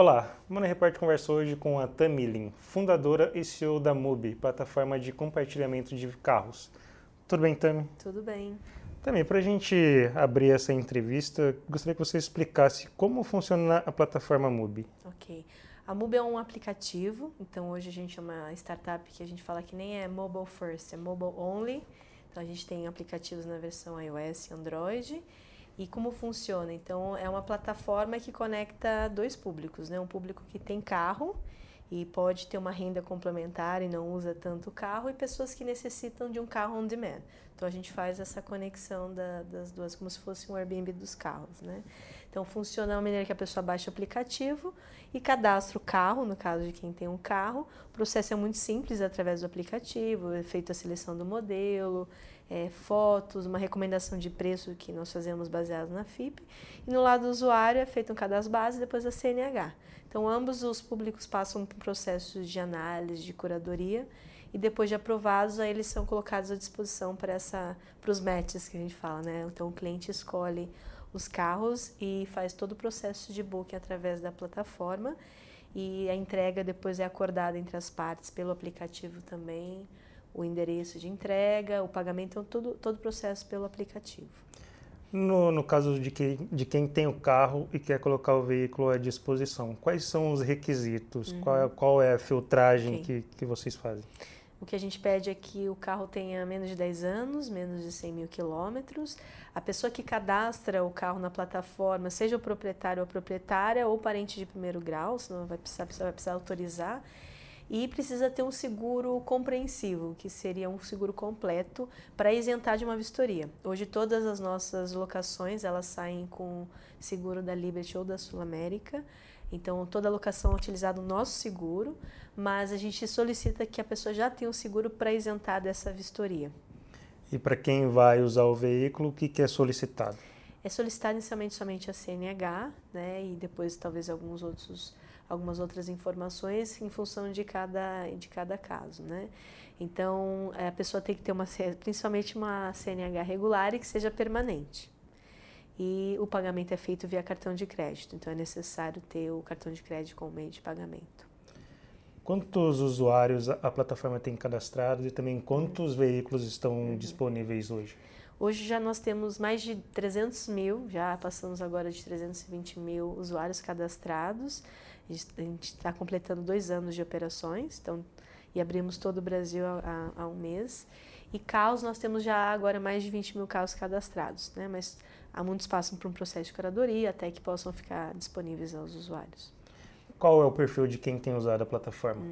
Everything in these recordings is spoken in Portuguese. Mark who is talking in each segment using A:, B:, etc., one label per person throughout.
A: Olá, o Money Report conversa hoje com a Tami Lin, fundadora e CEO da Mubi, plataforma de compartilhamento de carros. Tudo bem, Tami?
B: Tudo bem.
A: Tami, para a gente abrir essa entrevista, gostaria que você explicasse como funciona a plataforma Mubi.
B: Ok. A Mubi é um aplicativo, então hoje a gente é uma startup que a gente fala que nem é mobile first, é mobile only. Então a gente tem aplicativos na versão iOS e Android. E como funciona? Então é uma plataforma que conecta dois públicos, né? Um público que tem carro e pode ter uma renda complementar e não usa tanto carro, e pessoas que necessitam de um carro on demand. Então a gente faz essa conexão das duas, como se fosse um Airbnb dos carros, né? Então funciona da maneira que a pessoa baixa o aplicativo e cadastra o carro, no caso de quem tem um carro. O processo é muito simples através do aplicativo, é feita a seleção do modelo, fotos, uma recomendação de preço que nós fazemos baseado na FIP. E no lado do usuário é feito um cadastro base e depois a CNH. Então ambos os públicos passam por processos de análise, de curadoria, e depois de aprovados, aí eles são colocados à disposição para os matches que a gente fala, né? Então o cliente escolhe os carros e faz todo o processo de booking através da plataforma, e a entrega depois é acordada entre as partes pelo aplicativo também, o endereço de entrega, o pagamento, então todo o processo pelo aplicativo.
A: No caso de quem tem o carro e quer colocar o veículo à disposição, quais são os requisitos? Qual é a filtragem que vocês fazem?
B: O que a gente pede é que o carro tenha menos de 10 anos, menos de 100 mil quilômetros. A pessoa que cadastra o carro na plataforma, seja o proprietário ou a proprietária, ou parente de primeiro grau, senão a pessoa vai precisar autorizar. E precisa ter um seguro compreensivo, que seria um seguro completo para isentar de uma vistoria. Hoje todas as nossas locações, elas saem com seguro da Liberty ou da Sul América. Então toda a locação é utilizada o nosso seguro, mas a gente solicita que a pessoa já tenha um seguro para isentar dessa vistoria.
A: E para quem vai usar o veículo, o que é solicitado?
B: É solicitado inicialmente somente a CNH, né, e depois talvez algumas outras informações em função de cada caso, né? Então, a pessoa tem que ter principalmente uma CNH regular e que seja permanente. E o pagamento é feito via cartão de crédito, então é necessário ter o cartão de crédito como meio de pagamento.
A: Quantos usuários a plataforma tem cadastrados e também quantos veículos estão disponíveis hoje?
B: Hoje já nós temos mais de 300 mil, já passamos agora de 320 mil usuários cadastrados. A gente está completando 2 anos de operações, então, e abrimos todo o Brasil há um mês. E carros, nós temos já agora mais de 20 mil carros cadastrados, né? Mas há muitos passam por um processo de curadoria até que possam ficar disponíveis aos usuários.
A: Qual é o perfil de quem tem usado a plataforma?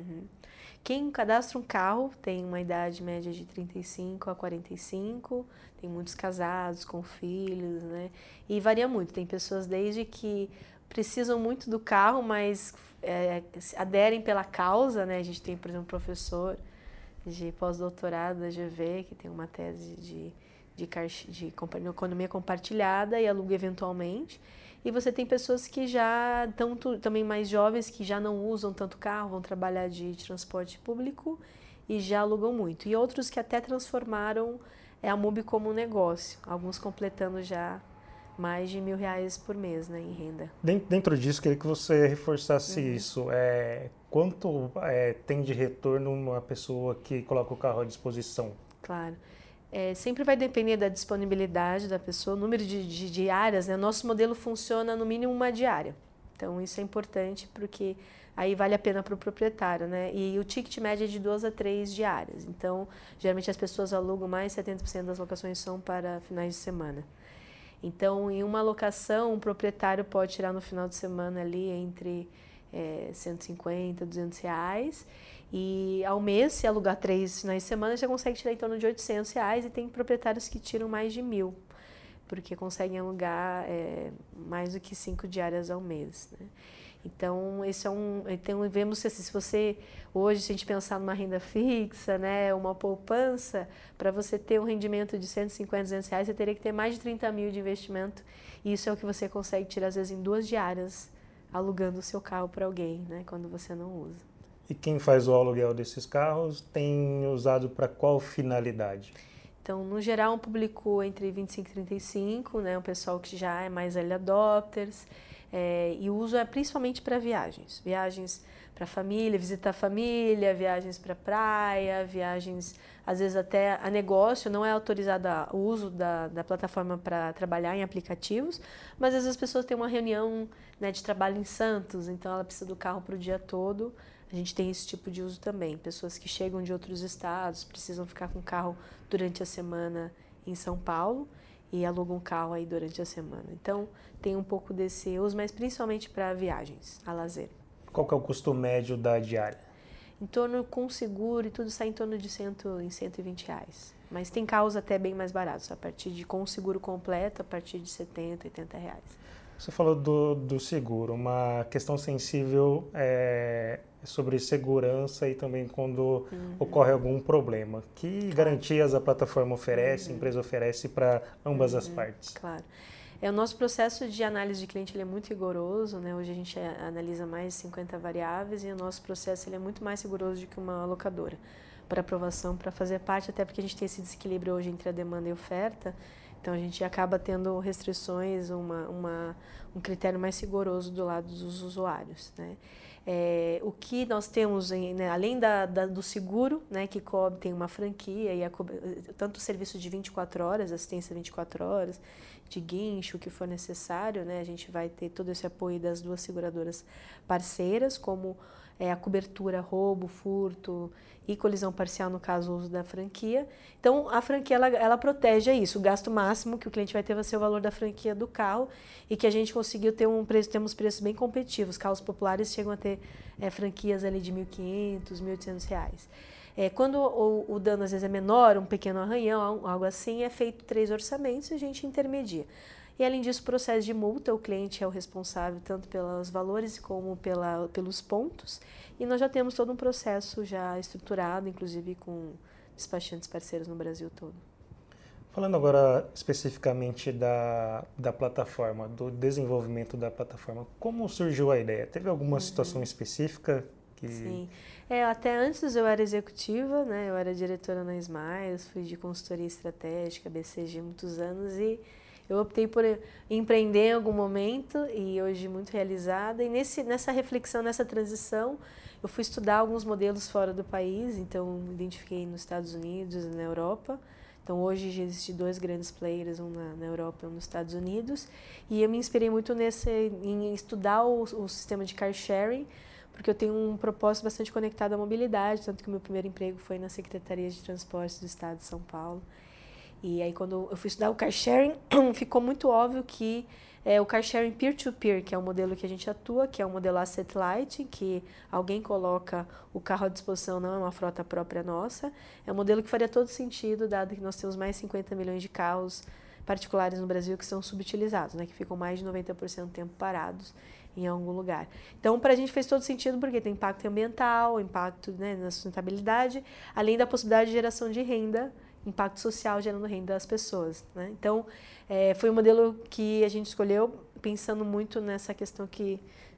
B: Quem cadastra um carro tem uma idade média de 35 a 45, tem muitos casados com filhos, né? E varia muito, tem pessoas desde que precisam muito do carro, mas aderem pela causa, né? A gente tem, por exemplo, um professor de pós-doutorado da GV, que tem uma tese de economia compartilhada e aluga eventualmente. E você tem pessoas que já estão também mais jovens, que já não usam tanto carro, vão trabalhar de transporte público e já alugam muito. E outros que até transformaram a Mubi como um negócio, alguns completando já mais de R$1.000 por mês, né, em renda.
A: Dentro disso, queria que você reforçasse isso. Quanto tem de retorno uma pessoa que coloca o carro à disposição?
B: Claro. Sempre vai depender da disponibilidade da pessoa, o número de diárias, né? Nosso modelo funciona no mínimo uma diária. Então isso é importante porque aí vale a pena para o proprietário, né? E o ticket médio é de 2 a 3 diárias. Então, geralmente as pessoas alugam mais, 70% das locações são para finais de semana. Então, em uma locação, o proprietário pode tirar no final de semana ali entre 150, R$200. E ao mês, se alugar 3 finais de semana, já consegue tirar em torno de R$800, e tem proprietários que tiram mais de 1.000, porque conseguem alugar mais do que 5 diárias ao mês, né? Então, então vemos assim, se você hoje, se a gente pensar numa renda fixa, né, uma poupança, para você ter um rendimento de 150, R$200, você teria que ter mais de 30 mil de investimento, e isso é o que você consegue tirar às vezes em 2 diárias, alugando o seu carro para alguém, né, quando você não usa.
A: E quem faz o aluguel desses carros tem usado para qual finalidade?
B: Então, no geral, um público entre 25 e 35, né, um pessoal que já é mais early adopters, E o uso é principalmente para viagens. Viagens para família, visitar a família, viagens para praia, viagens, às vezes até a negócio. Não é autorizado o uso da plataforma para trabalhar em aplicativos, mas às vezes as pessoas têm uma reunião, né, de trabalho em Santos, então ela precisa do carro para o dia todo. A gente tem esse tipo de uso também. Pessoas que chegam de outros estados, precisam ficar com o carro durante a semana em São Paulo e alugam um carro aí durante a semana. Então, tem um pouco desse uso, mas principalmente para viagens, a lazer.
A: Qual que é o custo médio da diária?
B: Em torno, com seguro e tudo, sai em torno de R$120. Mas tem carros até bem mais baratos, a partir de, com o seguro completo, a partir de R$70, R$80.
A: Você falou do seguro, uma questão sensível sobre segurança e também quando ocorre algum problema. Que garantias a plataforma oferece, a empresa oferece para ambas as partes?
B: Claro. O nosso processo de análise de cliente ele é muito rigoroso, né? Hoje a gente analisa mais de 50 variáveis e o nosso processo ele é muito mais rigoroso do que uma locadora para aprovação, para fazer parte, até porque a gente tem esse desequilíbrio hoje entre a demanda e a oferta. Então, a gente acaba tendo restrições, um critério mais rigoroso do lado dos usuários, né? O que nós temos, né, além do seguro, né, que tem uma franquia, e tanto o serviço de 24 horas, assistência 24 horas, de guincho, o que for necessário, né, a gente vai ter todo esse apoio das duas seguradoras parceiras, como a cobertura roubo, furto e colisão parcial, no caso, o uso da franquia. Então, a franquia, ela protege isso. O gasto máximo que o cliente vai ter vai ser o valor da franquia do carro e que a gente conseguiu ter temos preços bem competitivos. Carros populares chegam a ter franquias ali de R$1.500, R$1.800. Quando o dano, às vezes, é menor, um pequeno arranhão, algo assim, é feito 3 orçamentos e a gente intermedia. E, além disso, o processo de multa, o cliente é o responsável tanto pelos valores como pelos pontos. E nós já temos todo um processo já estruturado, inclusive com despachantes parceiros no Brasil todo.
A: Falando agora especificamente da plataforma, do desenvolvimento da plataforma, como surgiu a ideia? Teve alguma situação específica?
B: Sim. Até antes eu era executiva, né? Eu era diretora na Smiles, fui de consultoria estratégica, BCG, muitos anos, e eu optei por empreender em algum momento e hoje muito realizada. E nessa reflexão, nessa transição, eu fui estudar alguns modelos fora do país, então me identifiquei nos Estados Unidos e na Europa. Então hoje já existem 2 grandes players, um na Europa e um nos Estados Unidos. E eu me inspirei muito em estudar o sistema de car sharing, porque eu tenho um propósito bastante conectado à mobilidade, tanto que o meu primeiro emprego foi na Secretaria de Transportes do Estado de São Paulo. E aí, quando eu fui estudar o car sharing, ficou muito óbvio que o car sharing peer-to-peer, que é o modelo que a gente atua, que é o modelo asset light, que alguém coloca o carro à disposição, não é uma frota própria nossa. É um modelo que faria todo sentido, dado que nós temos mais de 50 milhões de carros particulares no Brasil que são subutilizados, né, que ficam mais de 90% do tempo parados em algum lugar. Então, para a gente fez todo sentido, porque tem impacto ambiental, impacto, né, na sustentabilidade, além da possibilidade de geração de renda, impacto social gerando renda às pessoas, né? Então, foi um modelo que a gente escolheu pensando muito nessa questão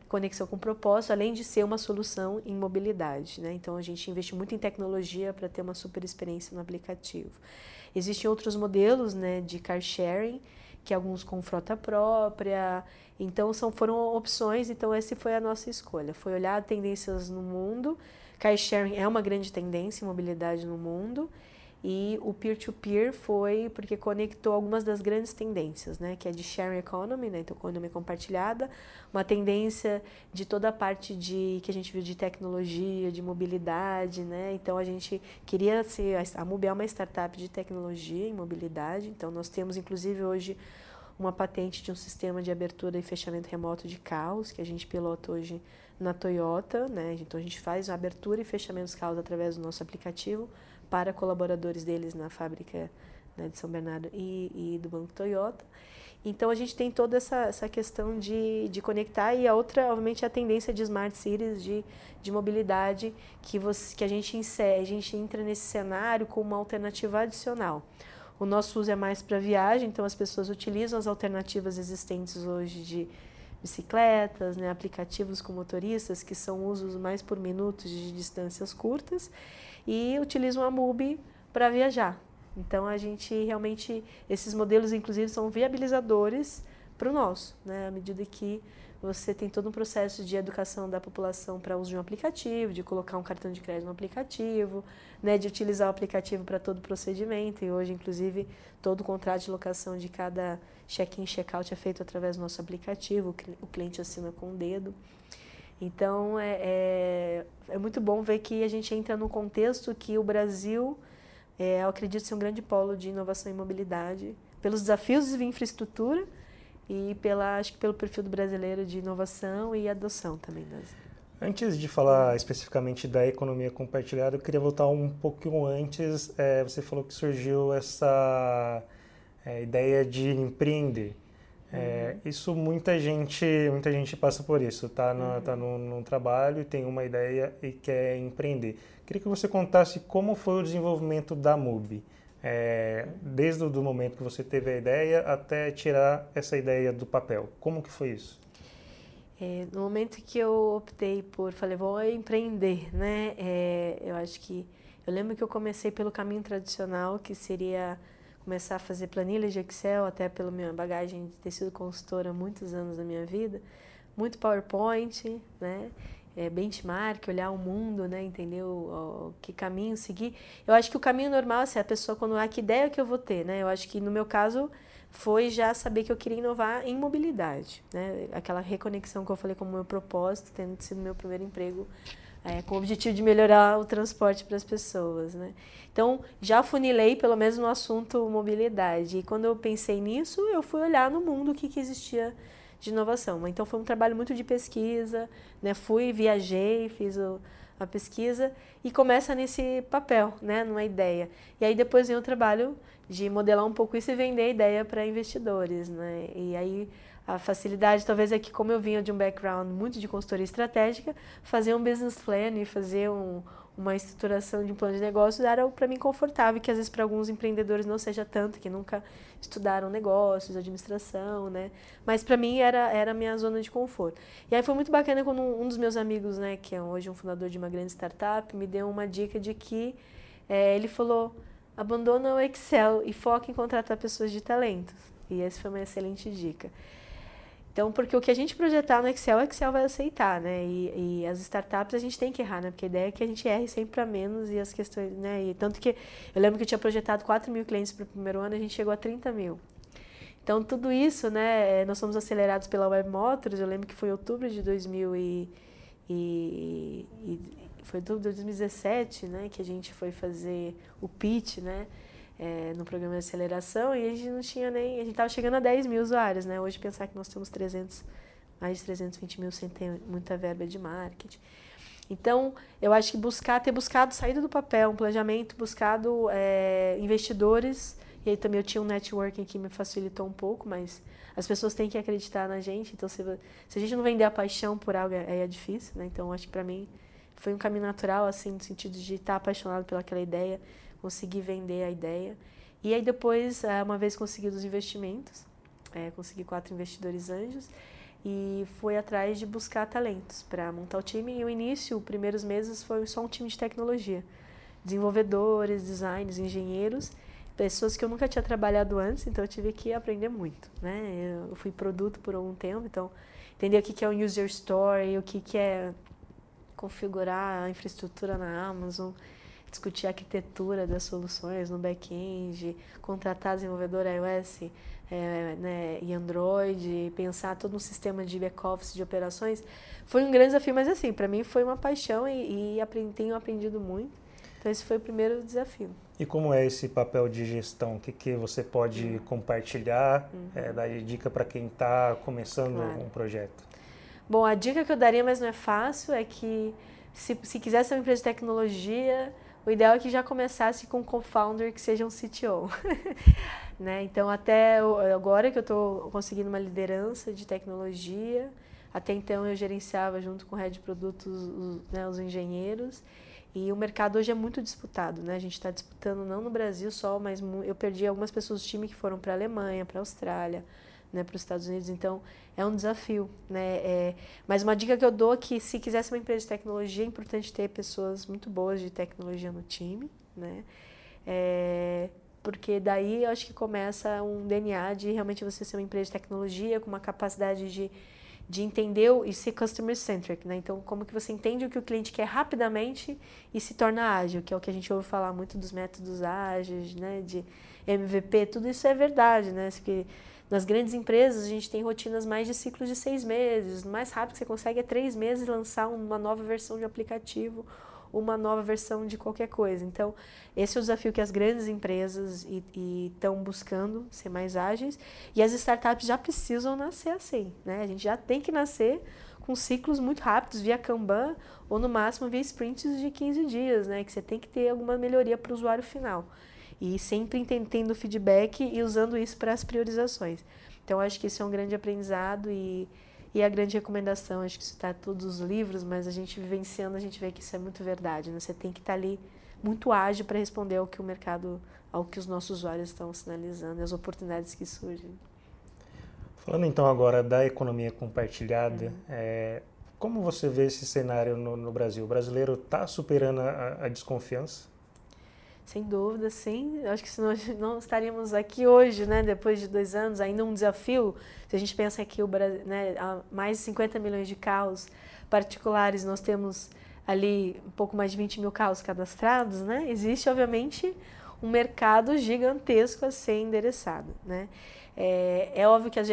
B: conexão com propósito, além de ser uma solução em mobilidade, né? Então, a gente investe muito em tecnologia para ter uma super experiência no aplicativo. Existem outros modelos, né, de car sharing, que alguns com frota própria. Então, foram opções, então essa foi a nossa escolha. Foi olhar tendências no mundo. Car sharing é uma grande tendência em mobilidade no mundo. E o peer-to-peer foi porque conectou algumas das grandes tendências, né? Que é de sharing economy, né? Então, economia compartilhada, uma tendência de toda a parte que a gente viu de tecnologia, de mobilidade, né? Então, a gente queria a Mubi é uma startup de tecnologia em mobilidade, então nós temos, inclusive, hoje uma patente de um sistema de abertura e fechamento remoto de carros, que a gente pilota hoje na Toyota, né? Então, a gente faz a abertura e fechamento dos carros através do nosso aplicativo, para colaboradores deles na fábrica, né, de São Bernardo e do Banco Toyota. Então, a gente tem toda essa questão de conectar, e a outra, obviamente, é a tendência de smart cities, de mobilidade, que a gente entra nesse cenário com uma alternativa adicional. O nosso uso é mais para viagem, então as pessoas utilizam as alternativas existentes hoje de bicicletas, né, aplicativos com motoristas, que são usos mais por minutos de distâncias curtas, e utilizam a Mubi para viajar. Então, a gente realmente, esses modelos, inclusive, são viabilizadores para o nosso, né? À medida que você tem todo um processo de educação da população para uso de um aplicativo, de colocar um cartão de crédito no aplicativo, né, de utilizar o aplicativo para todo o procedimento. E hoje, inclusive, todo o contrato de locação de cada check-in, check-out é feito através do nosso aplicativo, o cliente assina com o dedo. Então, é muito bom ver que a gente entra num contexto que o Brasil, eu acredito ser um grande polo de inovação e mobilidade, pelos desafios de infraestrutura e acho que pelo perfil do brasileiro de inovação e adoção também.
A: Antes de falar especificamente da economia compartilhada, eu queria voltar um pouquinho antes. Você falou que surgiu essa ideia de empreender. Isso muita gente passa por isso, tá no trabalho e tem uma ideia e quer empreender. Queria que você contasse como foi o desenvolvimento da MUBI, desde o momento que você teve a ideia até tirar essa ideia do papel. Como que foi isso?
B: No momento que eu optei falei, vou empreender, né? Eu lembro que eu comecei pelo caminho tradicional, que seria começar a fazer planilhas de Excel, até pela minha bagagem de ter sido consultora há muitos anos da minha vida, muito PowerPoint, né? Benchmark, olhar o mundo, né? Entender que caminho seguir. Eu acho que o caminho normal, assim, a pessoa quando que ideia que eu vou ter, né? Eu acho que no meu caso foi já saber que eu queria inovar em mobilidade, né? Aquela reconexão que eu falei como meu propósito, tendo sido meu primeiro emprego, com o objetivo de melhorar o transporte para as pessoas, né? Então, já funilei pelo menos no assunto mobilidade. E quando eu pensei nisso, eu fui olhar no mundo o que existia de inovação. Então, foi um trabalho muito de pesquisa, né? Viajei, fiz a pesquisa e começa nesse papel, né? Numa ideia. E aí depois vem o trabalho de modelar um pouco isso e vender a ideia para investidores, né? E aí a facilidade talvez é que, como eu vinha de um background muito de consultoria estratégica, fazer um business plan e fazer uma estruturação de um plano de negócios era para mim confortável, que às vezes para alguns empreendedores não seja tanto, que nunca estudaram negócios, administração, né? Mas para mim era a minha zona de conforto. E aí foi muito bacana quando um dos meus amigos, né, que é hoje um fundador de uma grande startup, me deu uma dica de que ele falou: abandona o Excel e foca em contratar pessoas de talentos. E essa foi uma excelente dica. Então, porque o que a gente projetar no Excel, o Excel vai aceitar, né? E as startups a gente tem que errar, né? Porque a ideia é que a gente erre sempre para menos e as questões, né? E tanto que eu lembro que eu tinha projetado 4 mil clientes para o primeiro ano, a gente chegou a 30 mil. Então, tudo isso, né? Nós somos acelerados pela Web Motors. Eu lembro que foi em outubro de 2017, né? Que a gente foi fazer o pitch, né? No programa de aceleração, e a gente não tinha nem... A gente estava chegando a 10 mil usuários, né? Hoje, pensar que nós temos mais de 320 mil sem ter muita verba de marketing. Então, eu acho que ter buscado saída do papel, um planejamento, buscado investidores, e aí também eu tinha um networking que me facilitou um pouco, mas as pessoas têm que acreditar na gente, então se a gente não vender a paixão por algo, é difícil, né? Então, acho que para mim foi um caminho natural, assim, no sentido de estar apaixonado pelaquela ideia, conseguir vender a ideia. E aí depois, uma vez conseguido os investimentos, consegui 4 investidores anjos e fui atrás de buscar talentos para montar o time. E o início, os primeiros meses, foi só um time de tecnologia. Desenvolvedores, designers, engenheiros, pessoas que eu nunca tinha trabalhado antes, então eu tive que aprender muito, né? Eu fui produto por algum tempo, então entender o que é um user story, o que é configurar a infraestrutura na Amazon, discutir a arquitetura das soluções no back-end, contratar desenvolvedor iOS né, e Android, pensar todo um sistema de back-office de operações. Foi um grande desafio, mas assim, para mim foi uma paixão e tenho aprendido muito. Então esse foi o primeiro desafio.
A: E como é esse papel de gestão? O que você pode compartilhar, dar dica para quem está começando um projeto?
B: Bom, a dica que eu daria, mas não é fácil, é que se quiser ser uma empresa de tecnologia, o ideal é que já começasse com um co-founder que seja um CTO. Né? Então, até agora que eu estou conseguindo uma liderança de tecnologia, até então eu gerenciava junto com o head de produtos os engenheiros, e o mercado hoje é muito disputado, né? A gente está disputando não no Brasil só, mas eu perdi algumas pessoas do time que foram para a Alemanha, para a Austrália, né, para os Estados Unidos, então é um desafio, né? Mas uma dica que eu dou é que se quiser ser uma empresa de tecnologia, é importante ter pessoas muito boas de tecnologia no time, né? Porque daí eu acho que começa um DNA de realmente você ser uma empresa de tecnologia com uma capacidade de entender e ser customer-centric, né? Então, como que você entende o que o cliente quer rapidamente e se torna ágil, que é o que a gente ouve falar muito dos métodos ágeis, né? De MVP, tudo isso é verdade, né? Porque nas grandes empresas a gente tem rotinas mais de ciclos de 6 meses, o mais rápido que você consegue é 3 meses lançar uma nova versão de aplicativo, uma nova versão de qualquer coisa. Então, esse é o desafio que as grandes empresas estão buscando ser mais ágeis, e as startups já precisam nascer assim, né? A gente já tem que nascer com ciclos muito rápidos via Kanban ou no máximo via sprints de 15 dias, né? Que você tem que ter alguma melhoria para o usuário final. E sempre tendo feedback e usando isso para as priorizações. Então, acho que isso é um grande aprendizado e a grande recomendação, acho que isso está em todos os livros, mas a gente vivenciando, a gente vê que isso é muito verdade, né? Você tem que estar ali muito ágil para responder ao que o mercado, ao que os nossos usuários estão sinalizando e as oportunidades que surgem.
A: Falando então agora da economia compartilhada, como você vê esse cenário no Brasil? O brasileiro está superando a desconfiança?
B: Sem dúvida, sim. Eu acho que senão não estaríamos aqui hoje, né? Depois de 2 anos, ainda um desafio. Se a gente pensa que o Brasil, né, há mais de 50 milhões de carros particulares, nós temos ali um pouco mais de 20 mil carros cadastrados, né? Existe, obviamente, um mercado gigantesco a ser endereçado, né? É óbvio que as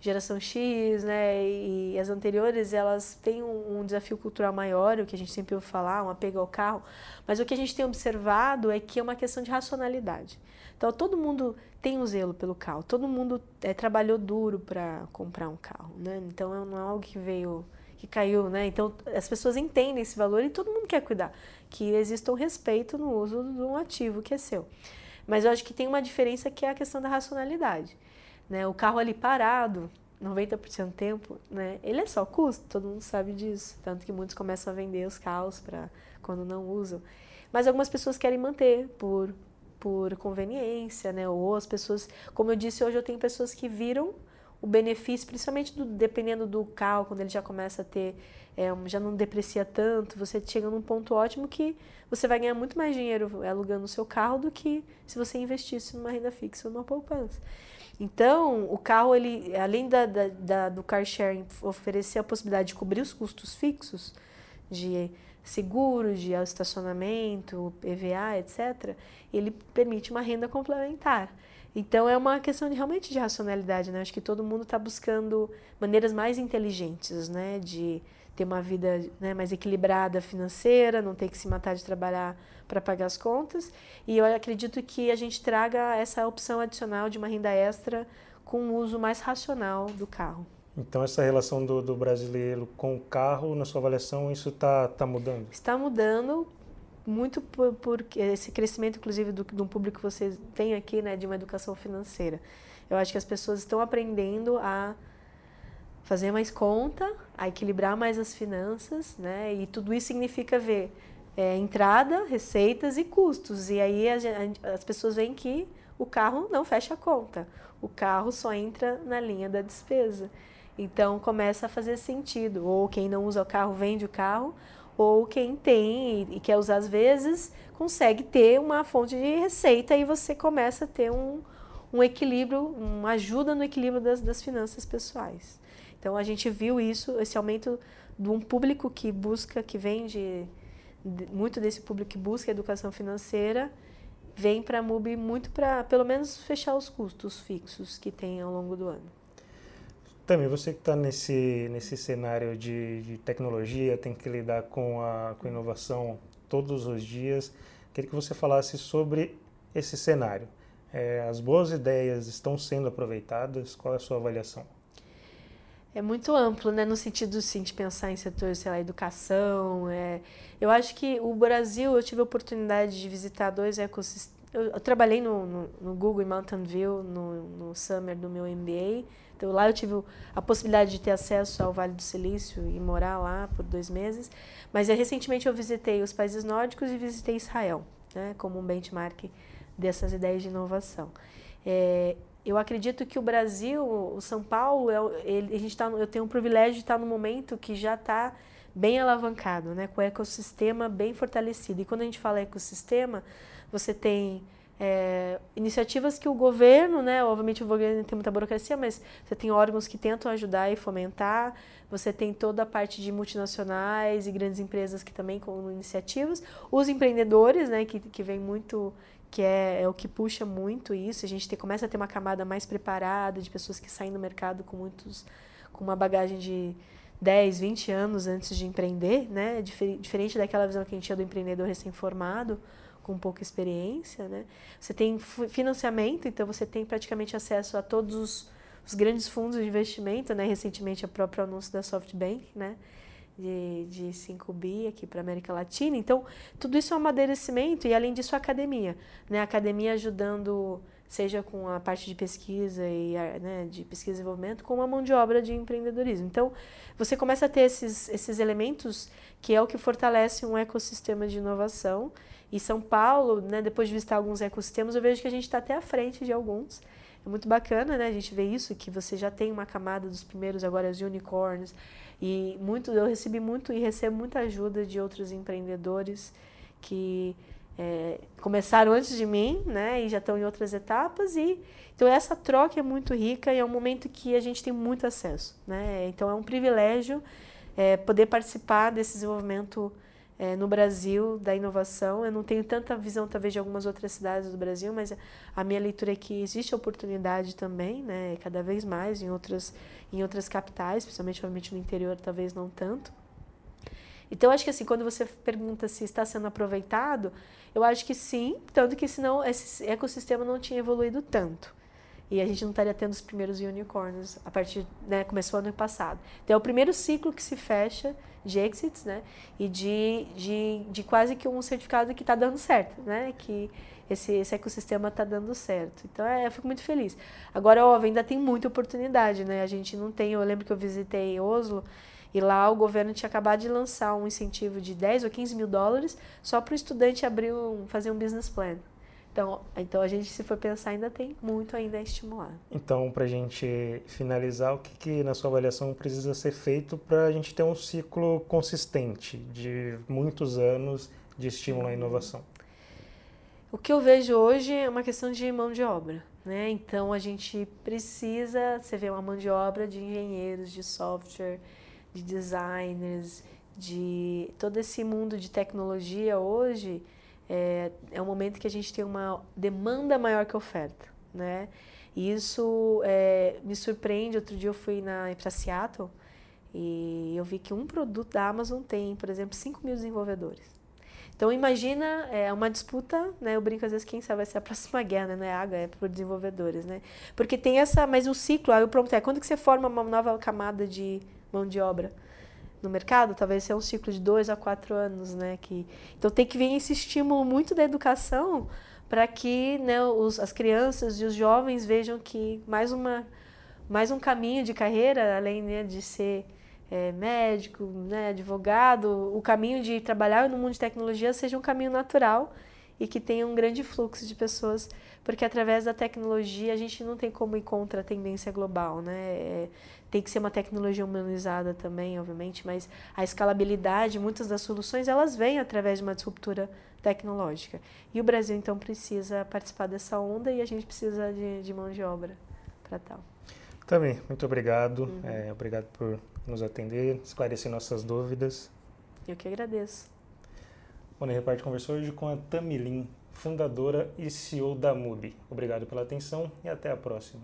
B: geração X, né, e as anteriores, elas têm um desafio cultural maior, o que a gente sempre ouve falar, um apego ao carro, mas o que a gente tem observado é que é uma questão de racionalidade. Então, todo mundo tem um zelo pelo carro, todo mundo trabalhou duro para comprar um carro, né? Então, não é algo que caiu, né? Então, as pessoas entendem esse valor e todo mundo quer cuidar, que exista um respeito no uso de um ativo que é seu. Mas eu acho que tem uma diferença que é a questão da racionalidade. Né, o carro ali parado, 90% do tempo, né, ele é só custo, todo mundo sabe disso. Tanto que muitos começam a vender os carros para quando não usam. Mas algumas pessoas querem manter por conveniência, né, ou as pessoas, como eu disse, hoje eu tenho pessoas que viram o benefício, principalmente dependendo do carro, quando ele já começa a ter, já não deprecia tanto, você chega num ponto ótimo que você vai ganhar muito mais dinheiro alugando o seu carro do que se você investisse numa renda fixa ou numa poupança. Então, o carro, ele, além do car sharing oferecer a possibilidade de cobrir os custos fixos, de seguro, de estacionamento, PVA, etc., ele permite uma renda complementar. Então, é uma questão realmente de racionalidade, né? Acho que todo mundo está buscando maneiras mais inteligentes, né? De ter uma vida, né, mais equilibrada financeira, não ter que se matar de trabalhar para pagar as contas. E eu acredito que a gente traga essa opção adicional de uma renda extra com um uso mais racional do carro.
A: Então, essa relação do brasileiro com o carro, na sua avaliação, isso está mudando?
B: Está mudando muito por esse crescimento, inclusive, de um público que vocês têm aqui, né, de uma educação financeira. Eu acho que as pessoas estão aprendendo a fazer mais conta, a equilibrar mais as finanças, né? E tudo isso significa ver entrada, receitas e custos. E aí as pessoas veem que o carro não fecha a conta, o carro só entra na linha da despesa. Então começa a fazer sentido. Ou quem não usa o carro vende o carro, ou quem tem e quer usar às vezes consegue ter uma fonte de receita e você começa a ter um equilíbrio, uma ajuda no equilíbrio das finanças pessoais. Então, a gente viu isso, esse aumento de um público que busca, que vem muito desse público que busca educação financeira, vem para a MUBI muito para, pelo menos, fechar os custos fixos que tem ao longo do ano.
A: Também, você que está nesse cenário de tecnologia, tem que lidar com a inovação todos os dias, queria que você falasse sobre esse cenário. As boas ideias estão sendo aproveitadas? Qual é a sua avaliação?
B: É muito amplo, né? No sentido, sim, de pensar em setores, sei lá, educação. Eu acho que o Brasil, eu tive a oportunidade de visitar 2 ecossistemas. Eu trabalhei no Google em Mountain View, no Summer do meu MBA. Então, lá eu tive a possibilidade de ter acesso ao Vale do Silício e morar lá por 2 meses. Mas recentemente eu visitei os países nórdicos e visitei Israel, né? Como um benchmark dessas ideias de inovação. Eu acredito que o Brasil, o São Paulo, eu tenho o privilégio de estar num momento que já está bem alavancado, né, com o ecossistema bem fortalecido. E quando a gente fala ecossistema, você tem iniciativas que o governo, né, obviamente o governo tem muita burocracia, mas você tem órgãos que tentam ajudar e fomentar, você tem toda a parte de multinacionais e grandes empresas que também com iniciativas, os empreendedores, né, que vem muito, que é o que puxa muito isso, a gente começa a ter uma camada mais preparada de pessoas que saem no mercado com uma bagagem de 10, 20 anos antes de empreender, né, diferente daquela visão que a gente tinha do empreendedor recém-formado, com pouca experiência, né? Você tem financiamento, então você tem praticamente acesso a todos os grandes fundos de investimento, né? Recentemente, o próprio anúncio da SoftBank, né? De 5 bi aqui para a América Latina. Então, tudo isso é um amadurecimento e, além disso, a academia, né? A academia ajudando, seja com a parte de pesquisa e, né, de pesquisa e desenvolvimento, com uma mão de obra de empreendedorismo. Então, você começa a ter esses elementos que é o que fortalece um ecossistema de inovação. E São Paulo, né, depois de visitar alguns ecossistemas, eu vejo que a gente está até à frente de alguns. É muito bacana, né, a gente ver isso, que você já tem uma camada dos primeiros, agora os unicórnios. E eu recebi muito e recebo muita ajuda de outros empreendedores que começaram antes de mim, né, e já estão em outras etapas. Então essa troca é muito rica e é um momento que a gente tem muito acesso, né? Então é um privilégio poder participar desse desenvolvimento no Brasil, da inovação. Eu não tenho tanta visão, talvez, de algumas outras cidades do Brasil, mas a minha leitura é que existe oportunidade também, né, cada vez mais em outras capitais, principalmente, obviamente, no interior, talvez não tanto. Então, acho que assim, quando você pergunta se está sendo aproveitado, eu acho que sim, tanto que senão esse ecossistema não tinha evoluído tanto. E a gente não estaria tendo os primeiros unicórnios a partir, né, começou ano passado. Então é o primeiro ciclo que se fecha de exits, né, e de quase que um certificado que está dando certo, né, que esse ecossistema está dando certo. Então eu fico muito feliz. Agora, óbvio, ainda tem muita oportunidade, né, a gente não tem, eu lembro que eu visitei Oslo e lá o governo tinha acabado de lançar um incentivo de 10 ou 15 mil dólares só para o estudante fazer um business plan. Então a gente, se for pensar, ainda tem muito ainda a estimular.
A: Então, para a gente finalizar, o que na sua avaliação precisa ser feito para a gente ter um ciclo consistente de muitos anos de estímulo à inovação?
B: O que eu vejo hoje é uma questão de mão de obra, né? Então a gente precisa, você vê uma mão de obra de engenheiros, de software, de designers, de todo esse mundo de tecnologia hoje. É um momento que a gente tem uma demanda maior que oferta, né? E isso me surpreende. Outro dia eu fui para Seattle e eu vi que um produto da Amazon tem, por exemplo, 5 mil desenvolvedores. Então imagina uma disputa, né? Eu brinco às vezes, quem sabe vai ser a próxima guerra, né? Não é água, é por desenvolvedores, né? Porque tem mas o ciclo, aí o pronto quando que você forma uma nova camada de mão de obra no mercado? Talvez seja um ciclo de 2 a 4 anos, né? Então tem que vir esse estímulo muito da educação para que, né, as crianças e os jovens vejam que mais um caminho de carreira, além, né, de ser médico, né, advogado, o caminho de trabalhar no mundo de tecnologia seja um caminho natural e que tenha um grande fluxo de pessoas, porque através da tecnologia a gente não tem como ir contra a tendência global, né? Tem que ser uma tecnologia humanizada também, obviamente, mas a escalabilidade, muitas das soluções, elas vêm através de uma disruptura tecnológica. E o Brasil, então, precisa participar dessa onda e a gente precisa de mão de obra para tal.
A: Também, muito obrigado. Obrigado por nos atender, esclarecer nossas dúvidas.
B: Eu que agradeço.
A: O Money Report conversou hoje com a Tami Lin, fundadora e CEO da MUBI. Obrigado pela atenção e até a próxima.